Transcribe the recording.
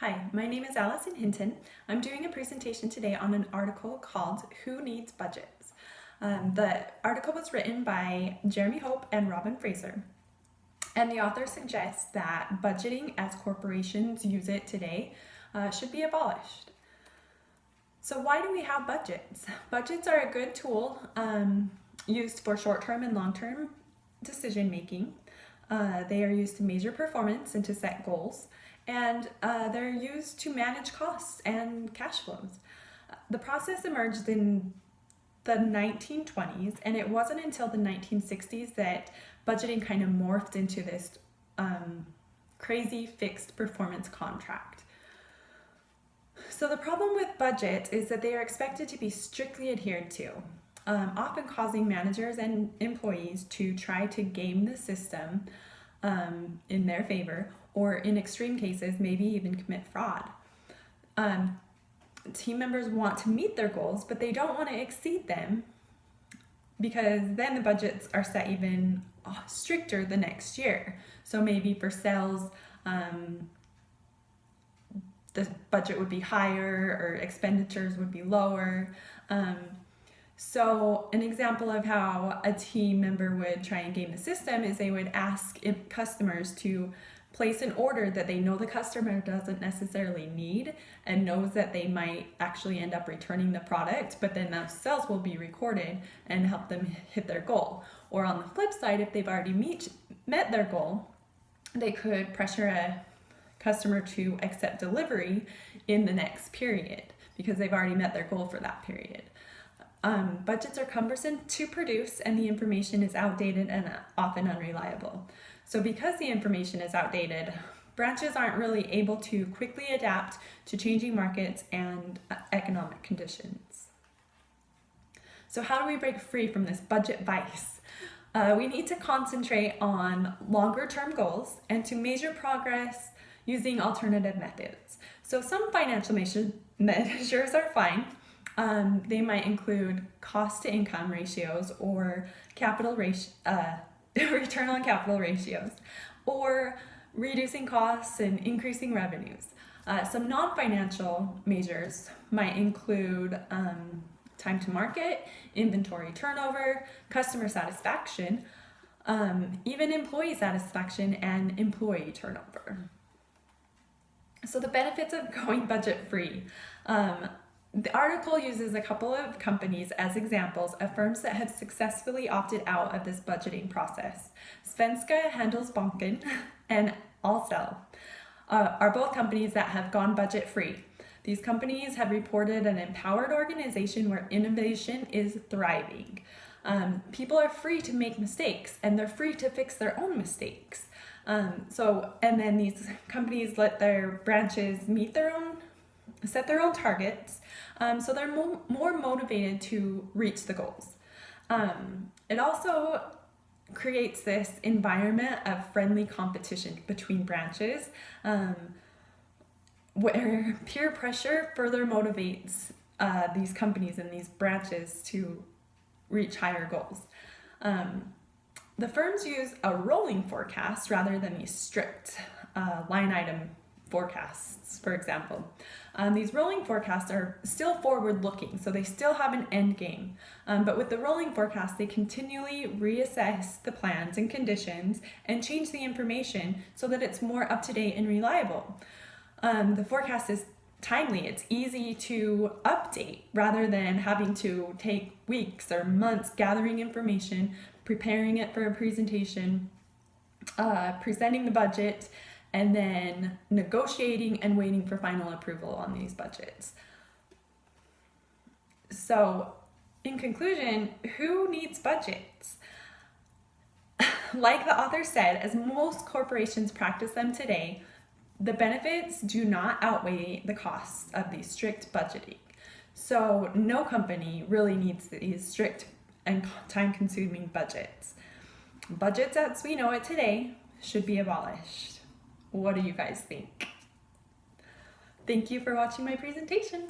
Hi, my name is Allison Hinton. I'm doing a presentation today on an article called Who Needs Budgets? The article was written by Jeremy Hope and Robin Fraser, and the author suggests that budgeting as corporations use it today should be abolished. So why do we have budgets? Budgets are a good tool used for short-term and long-term decision making. They are used to measure performance and to set goals, and they're used to manage costs and cash flows. The process emerged in the 1920s, and it wasn't until the 1960s that budgeting kind of morphed into this crazy fixed performance contract. So the problem with budgets is that they are expected to be strictly adhered to, often causing managers and employees to try to game the system in their favor, or in extreme cases, maybe even commit fraud. Team members want to meet their goals, but they don't want to exceed them, because then the budgets are set even stricter the next year. So maybe for sales, the budget would be higher or expenditures would be lower. So an example of how a team member would try and game the system is they would ask customers to place an order that they know the customer doesn't necessarily need and knows that they might actually end up returning the product, but then those sales will be recorded and help them hit their goal. Or on the flip side, if they've already met their goal, they could pressure a customer to accept delivery in the next period because they've already met their goal for that period. Budgets are cumbersome to produce, and the information is outdated and often unreliable. So because the information is outdated, branches aren't really able to quickly adapt to changing markets and economic conditions. So how do we break free from this budget vice? We need to concentrate on longer term goals and to measure progress using alternative methods. So some financial measures are fine. They might include cost to income ratios or return on capital ratios, or reducing costs and increasing revenues. Some non-financial measures might include time to market, inventory turnover, customer satisfaction, even employee satisfaction and employee turnover. So the benefits of going budget free. The article uses a couple of companies as examples of firms that have successfully opted out of this budgeting process. Svenska Handelsbanken and Ahlsell are both companies that have gone budget free. These companies have reported an empowered organization where innovation is thriving. People are free to make mistakes, and they're free to fix their own mistakes. And then these companies let their branches set their own targets, so they're more motivated to reach the goals. It also creates this environment of friendly competition between branches, where peer pressure further motivates these companies and these branches to reach higher goals. The firms use a rolling forecast rather than these strict line item forecasts, for example. These rolling forecasts are still forward-looking, so they still have an end game. But with the rolling forecast, they continually reassess the plans and conditions and change the information so that it's more up-to-date and reliable. The forecast is timely. It's easy to update rather than having to take weeks or months gathering information, preparing it for a presentation, presenting the budget, and then negotiating and waiting for final approval on these budgets. So, in conclusion, who needs budgets? Like the author said, as most corporations practice them today, the benefits do not outweigh the costs of these strict budgeting. So no company really needs these strict and time-consuming budgets. Budgets as we know it today should be abolished. What do you guys think? Thank you for watching my presentation.